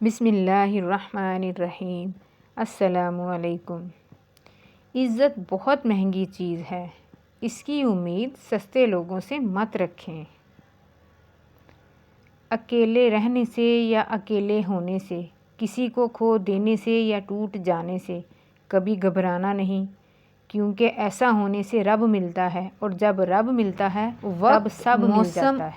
بسم اللہ الرحمن الرحیم۔ السلام علیکم۔ عزت بہت مہنگی چیز ہے، اس کی امید سستے لوگوں سے مت رکھیں۔ اکیلے رہنے سے یا اکیلے ہونے سے، کسی کو کھو دینے سے یا ٹوٹ جانے سے کبھی گھبرانا نہیں، کیونکہ ایسا ہونے سے رب ملتا ہے، اور جب رب ملتا ہے تب سب مل جاتا ہے۔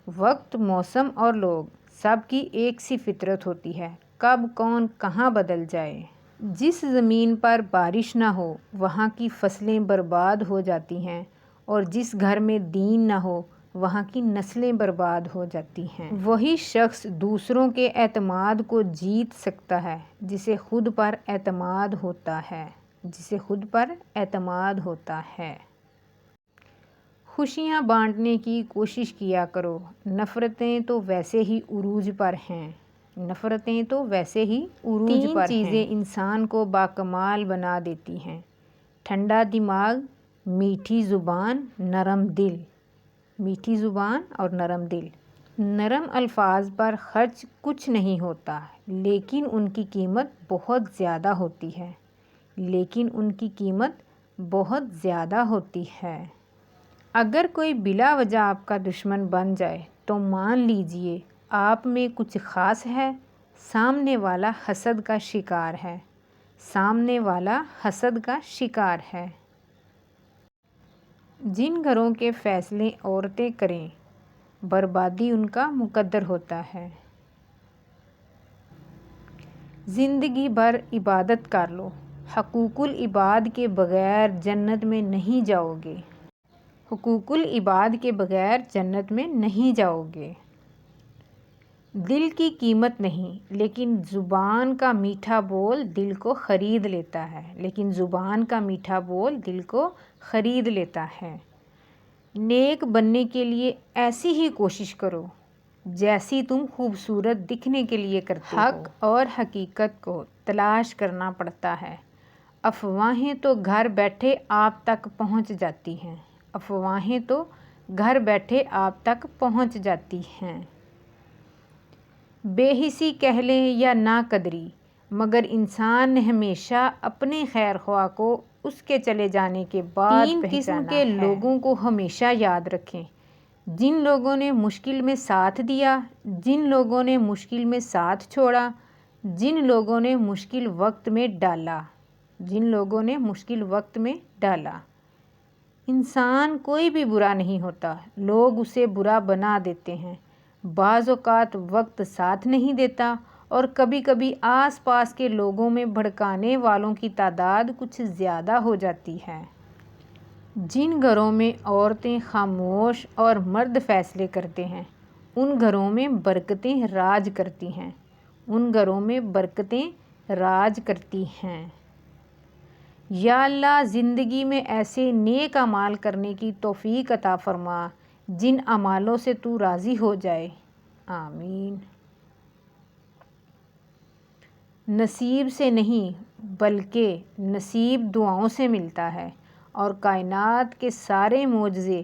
وقت، موسم اور لوگ سب کی ایک سی فطرت ہوتی ہے، کب کون کہاں بدل جائے۔ جس زمین پر بارش نہ ہو وہاں کی فصلیں برباد ہو جاتی ہیں، اور جس گھر میں دین نہ ہو وہاں کی نسلیں برباد ہو جاتی ہیں۔ وہی شخص دوسروں کے اعتماد کو جیت سکتا ہے جسے خود پر اعتماد ہوتا ہے۔ خوشیاں بانٹنے کی کوشش کیا کرو، نفرتیں تو ویسے ہی عروج پر ہیں۔ تین چیزیں انسان کو باکمال بنا دیتی ہیں: ٹھنڈا دماغ، میٹھی زبان اور نرم دل۔ نرم الفاظ پر خرچ کچھ نہیں ہوتا، لیکن ان کی قیمت بہت زیادہ ہوتی ہے۔ اگر کوئی بلا وجہ آپ کا دشمن بن جائے تو مان لیجئے آپ میں کچھ خاص ہے۔ سامنے والا حسد کا شکار ہے۔ جن گھروں کے فیصلے عورتیں کریں، بربادی ان کا مقدر ہوتا ہے۔ زندگی بھر عبادت کر لو، حقوق العباد کے بغیر جنت میں نہیں جاؤ گے۔ دل کی قیمت نہیں، لیکن زبان کا میٹھا بول دل کو خرید لیتا ہے۔ نیک بننے کے لیے ایسی ہی کوشش کرو جیسی تم خوبصورت دکھنے کے لیے کرتے ہو۔ حق اور حقیقت کو تلاش کرنا پڑتا ہے، افواہیں تو گھر بیٹھے آپ تک پہنچ جاتی ہیں۔ بے حسی کہہ لیں یا نا قدری، مگر انسان نے ہمیشہ اپنے خیر خواہ کو اس کے چلے جانے کے بعد پہچانا ہے۔ 3 قسم کے لوگوں کو ہمیشہ یاد رکھیں: جن لوگوں نے مشکل میں ساتھ دیا، جن لوگوں نے مشکل میں ساتھ چھوڑا، جن لوگوں نے مشکل وقت میں ڈالا۔ انسان کوئی بھی برا نہیں ہوتا، لوگ اسے برا بنا دیتے ہیں۔ بعض اوقات وقت ساتھ نہیں دیتا، اور کبھی کبھی آس پاس کے لوگوں میں بھڑکانے والوں کی تعداد کچھ زیادہ ہو جاتی ہے۔ جن گھروں میں عورتیں خاموش اور مرد فیصلے کرتے ہیں، ان گھروں میں برکتیں راج کرتی ہیں۔ یا اللہ، زندگی میں ایسے نیک اعمال کرنے کی توفیق عطا فرما جن اعمالوں سے تو راضی ہو جائے۔ آمین۔ نصیب سے نہیں بلکہ نصیب دعاؤں سے ملتا ہے، اور کائنات کے سارے معجزے